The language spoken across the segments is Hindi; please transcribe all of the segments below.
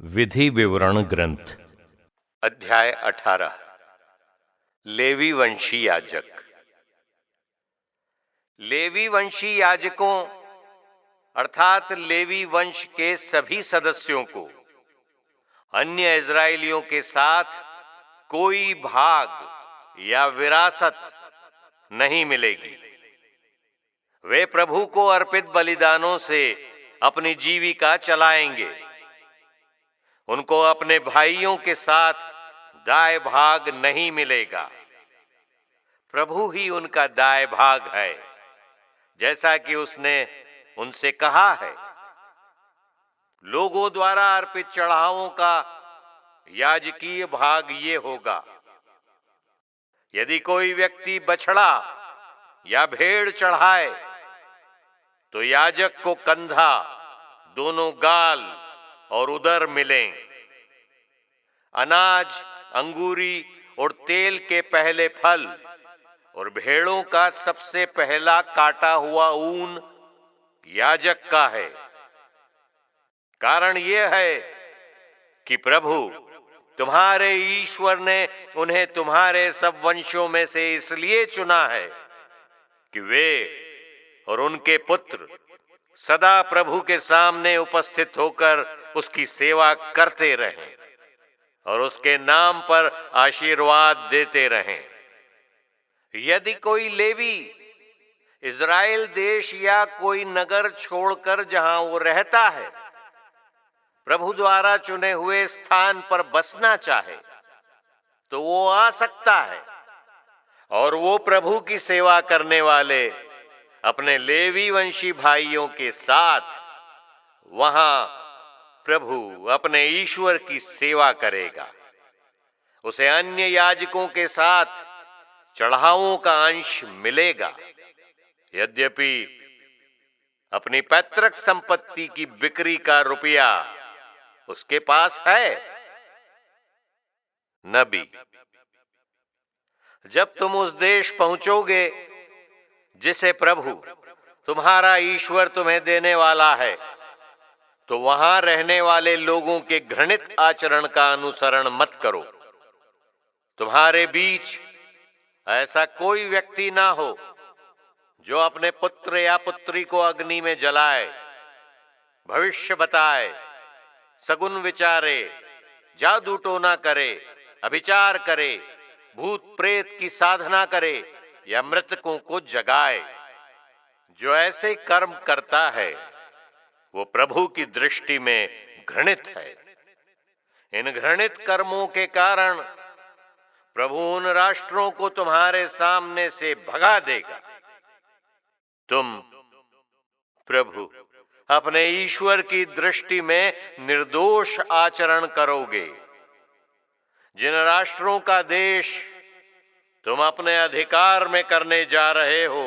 विधि विवरण ग्रंथ अध्याय 18 लेवी वंशी याजक। लेवी वंशी याजकों अर्थात लेवी वंश के सभी सदस्यों को अन्य इजरायलियों के साथ कोई भाग या विरासत नहीं मिलेगी। वे प्रभु को अर्पित बलिदानों से अपनी जीविका चलाएंगे। उनको अपने भाइयों के साथ दाय भाग नहीं मिलेगा। प्रभु ही उनका दाय भाग है, जैसा कि उसने उनसे कहा है। लोगों द्वारा अर्पित चढ़ावों का याजकीय भाग ये होगा। यदि कोई व्यक्ति बछड़ा या भेड़ चढ़ाए तो याजक को कंधा, दोनों गाल और उदर मिलें। अनाज, अंगूरी और तेल के पहले फल और भेड़ों का सबसे पहला काटा हुआ ऊन याजक का है। कारण यह है कि प्रभु तुम्हारे ईश्वर ने उन्हें तुम्हारे सब वंशों में से इसलिए चुना है कि वे और उनके पुत्र सदा प्रभु के सामने उपस्थित होकर उसकी सेवा करते रहें और उसके नाम पर आशीर्वाद देते रहें। यदि कोई लेवी इज़राइल देश या कोई नगर छोड़कर जहां वो रहता है प्रभु द्वारा चुने हुए स्थान पर बसना चाहे तो वो आ सकता है और वो प्रभु की सेवा करने वाले अपने लेवी वंशी भाइयों के साथ वहां प्रभु अपने ईश्वर की सेवा करेगा। उसे अन्य याजकों के साथ चढ़ावों का अंश मिलेगा। यद्यपि अपनी पैतृक संपत्ति की बिक्री का रुपया उसके पास है। नबी, जब तुम उस देश पहुंचोगे जिसे प्रभु तुम्हारा ईश्वर तुम्हें देने वाला है तो वहां रहने वाले लोगों के घृणित आचरण का अनुसरण मत करो। तुम्हारे बीच ऐसा कोई व्यक्ति ना हो जो अपने पुत्र या पुत्री को अग्नि में जलाए, भविष्य बताए, सगुन विचारे, जादू टोना करे, अभिचार करे, भूत प्रेत की साधना करे या मृतकों को जगाए। जो ऐसे कर्म करता है वो प्रभु की दृष्टि में घृणित है। इन घृणित कर्मों के कारण प्रभु उन राष्ट्रों को तुम्हारे सामने से भगा देगा। तुम प्रभु अपने ईश्वर की दृष्टि में निर्दोष आचरण करोगे। जिन राष्ट्रों का देश तुम अपने अधिकार में करने जा रहे हो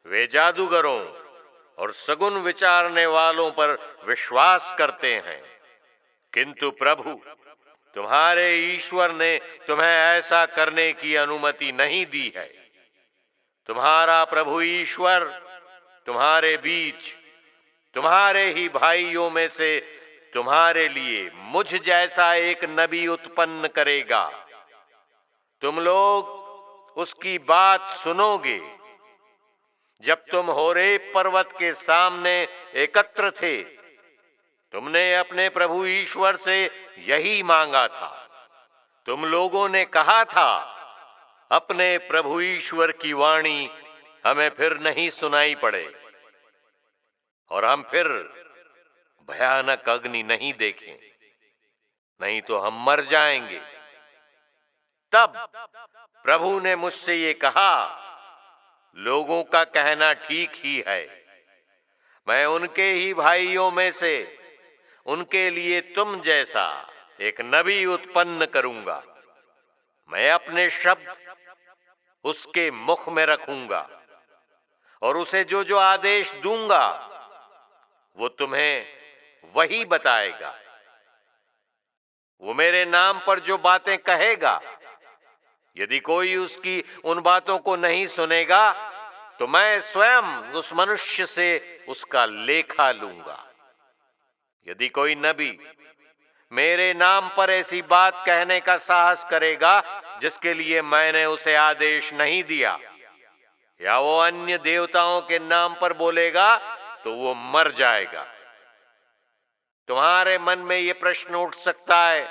वे जादूगरों और सगुन विचारने वालों पर विश्वास करते हैं, किंतु प्रभु तुम्हारे ईश्वर ने तुम्हें ऐसा करने की अनुमति नहीं दी है। तुम्हारा प्रभु ईश्वर तुम्हारे बीच तुम्हारे ही भाइयों में से तुम्हारे लिए मुझ जैसा एक नबी उत्पन्न करेगा। तुम लोग उसकी बात सुनोगे। जब तुम होरेब पर्वत के सामने एकत्र थे तुमने अपने प्रभु ईश्वर से यही मांगा था। तुम लोगों ने कहा था, अपने प्रभु ईश्वर की वाणी हमें फिर नहीं सुनाई पड़े और हम फिर भयानक अग्नि नहीं देखें, नहीं तो हम मर जाएंगे। तब प्रभु ने मुझसे ये कहा, लोगों का कहना ठीक ही है। मैं उनके ही भाइयों में से उनके लिए तुम जैसा एक नबी उत्पन्न करूंगा। मैं अपने शब्द उसके मुख में रखूंगा और उसे जो जो आदेश दूंगा वो तुम्हें वही बताएगा। वो मेरे नाम पर जो बातें कहेगा यदि कोई उसकी उन बातों को नहीं सुनेगा तो मैं स्वयं उस मनुष्य से उसका लेखा लूंगा। यदि कोई नबी मेरे नाम पर ऐसी बात कहने का साहस करेगा जिसके लिए मैंने उसे आदेश नहीं दिया, या वो अन्य देवताओं के नाम पर बोलेगा तो वो मर जाएगा। तुम्हारे मन में ये प्रश्न उठ सकता है,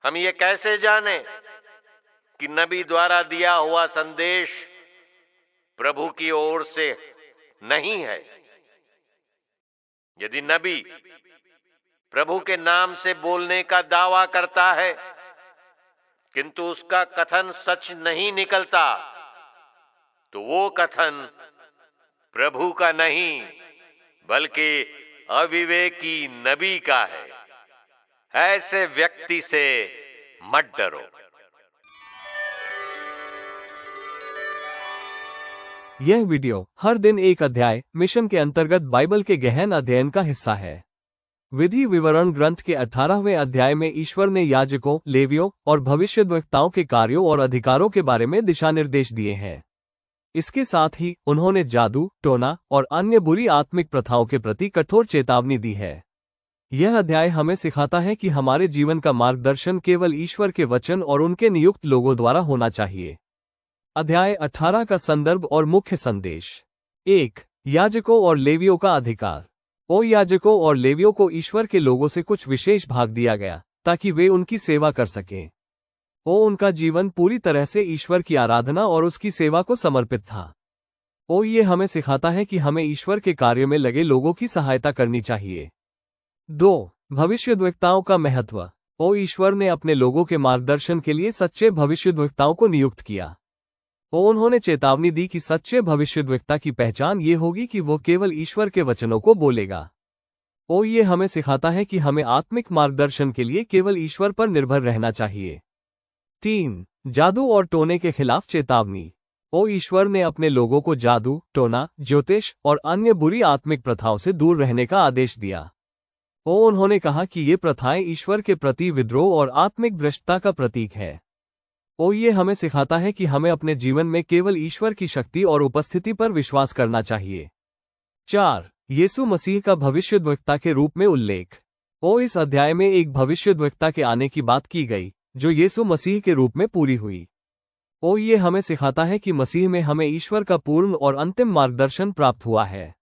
हम ये कैसे जाने कि नबी द्वारा दिया हुआ संदेश प्रभु की ओर से नहीं है? यदि नबी प्रभु के नाम से बोलने का दावा करता है किंतु उसका कथन सच नहीं निकलता, तो वो कथन प्रभु का नहीं बल्कि अविवेकी नबी का है। ऐसे व्यक्ति से मत डरो। यह वीडियो हर दिन एक अध्याय मिशन के अंतर्गत बाइबल के गहन अध्ययन का हिस्सा है। विधि विवरण ग्रंथ के 18वें अध्याय में ईश्वर ने याजकों, लेवियों और भविष्यद्वक्ताओं के कार्यों और अधिकारों के बारे में दिशा निर्देश दिए हैं। इसके साथ ही उन्होंने जादू, टोना और अन्य बुरी आत्मिक प्रथाओं के प्रति कठोर चेतावनी दी है। यह अध्याय हमें सिखाता है कि हमारे जीवन का मार्गदर्शन केवल ईश्वर के वचन और उनके नियुक्त लोगों द्वारा होना चाहिए। अध्याय 18 का संदर्भ और मुख्य संदेश। 1. याजकों और लेवियों का अधिकार। ओ याजकों और लेवियों को ईश्वर के लोगों से कुछ विशेष भाग दिया गया ताकि वे उनकी सेवा कर सकें। उनका जीवन पूरी तरह से ईश्वर की आराधना और उसकी सेवा को समर्पित था। ये हमें सिखाता है कि हमें ईश्वर के कार्य में लगे लोगों की सहायता करनी चाहिए। 2. भविष्यद्वक्ताओं का महत्व। ईश्वर ने अपने लोगों के मार्गदर्शन के लिए सच्चे भविष्यद्वक्ताओं को नियुक्त किया। उन्होंने चेतावनी दी कि सच्चे भविष्यद्वक्ता की पहचान ये होगी कि वो केवल ईश्वर के वचनों को बोलेगा। ये हमें सिखाता है कि हमें आत्मिक मार्गदर्शन के लिए केवल ईश्वर पर निर्भर रहना चाहिए। 3. जादू और टोने के खिलाफ चेतावनी। ईश्वर ने अपने लोगों को जादू, टोना, ज्योतिष और अन्य बुरी आत्मिक प्रथाओं से दूर रहने का आदेश दिया। उन्होंने कहा कि ये प्रथाएं ईश्वर के प्रति विद्रोह और आत्मिक भ्रष्टता का प्रतीक है। ये हमें सिखाता है कि हमें अपने जीवन में केवल ईश्वर की शक्ति और उपस्थिति पर विश्वास करना चाहिए। 4. यीशु मसीह का भविष्यद्वक्ता के रूप में उल्लेख। इस अध्याय में एक भविष्यद्वक्ता के आने की बात की गई जो यीशु मसीह के रूप में पूरी हुई। ये हमें सिखाता है कि मसीह में हमें ईश्वर का पूर्ण और अंतिम मार्गदर्शन प्राप्त हुआ है।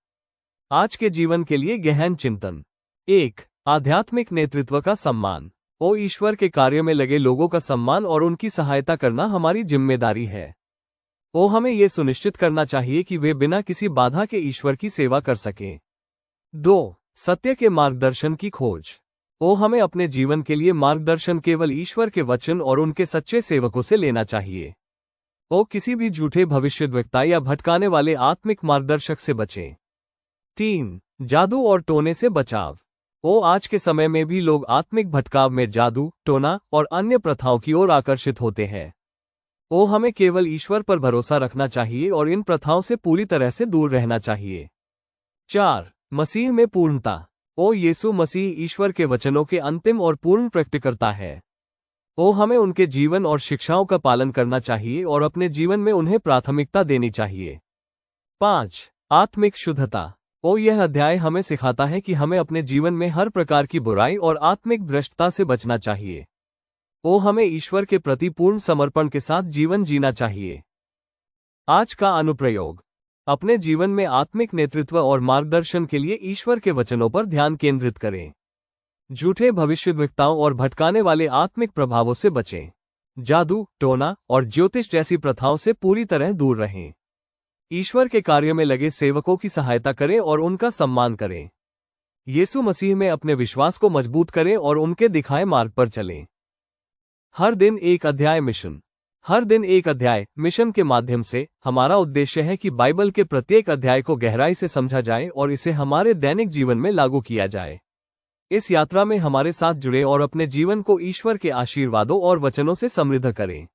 आज के जीवन के लिए गहन चिंतन। 1. आध्यात्मिक नेतृत्व का सम्मान। ईश्वर के कार्य में लगे लोगों का सम्मान और उनकी सहायता करना हमारी जिम्मेदारी है। हमें यह सुनिश्चित करना चाहिए कि वे बिना किसी बाधा के ईश्वर की सेवा कर सकें। 2. सत्य के मार्गदर्शन की खोज। हमें अपने जीवन के लिए मार्गदर्शन केवल ईश्वर के वचन और उनके सच्चे सेवकों से लेना चाहिए। किसी भी झूठे भविष्यद्वक्ता या भटकाने वाले आत्मिक मार्गदर्शक से बचें। 3. जादू और टोने से बचाव। आज के समय में भी लोग आत्मिक भटकाव में जादू, टोना और अन्य प्रथाओं की ओर आकर्षित होते हैं। हमें केवल ईश्वर पर भरोसा रखना चाहिए और इन प्रथाओं से पूरी तरह से दूर रहना चाहिए। 4. मसीह में पूर्णता। यीशु मसीह ईश्वर के वचनों के अंतिम और पूर्ण प्रकटीकर्ता है। हमें उनके जीवन और शिक्षाओं का पालन करना चाहिए और अपने जीवन में उन्हें प्राथमिकता देनी चाहिए। 5. आत्मिक शुद्धता। यह अध्याय हमें सिखाता है कि हमें अपने जीवन में हर प्रकार की बुराई और आत्मिक भ्रष्टता से बचना चाहिए। हमें ईश्वर के प्रति पूर्ण समर्पण के साथ जीवन जीना चाहिए। आज का अनुप्रयोग। अपने जीवन में आत्मिक नेतृत्व और मार्गदर्शन के लिए ईश्वर के वचनों पर ध्यान केंद्रित करें। झूठे भविष्यद्वक्ताओं और भटकाने वाले आत्मिक प्रभावों से बचें। जादू, टोना और ज्योतिष जैसी प्रथाओं से पूरी तरह दूर रहें। ईश्वर के कार्य में लगे सेवकों की सहायता करें और उनका सम्मान करें। यीशु मसीह में अपने विश्वास को मजबूत करें और उनके दिखाए मार्ग पर चलें। हर दिन एक अध्याय मिशन। हर दिन एक अध्याय मिशन के माध्यम से हमारा उद्देश्य है कि बाइबल के प्रत्येक अध्याय को गहराई से समझा जाए और इसे हमारे दैनिक जीवन में लागू किया जाए। इस यात्रा में हमारे साथ जुड़े और अपने जीवन को ईश्वर के आशीर्वादों और वचनों से समृद्ध करें।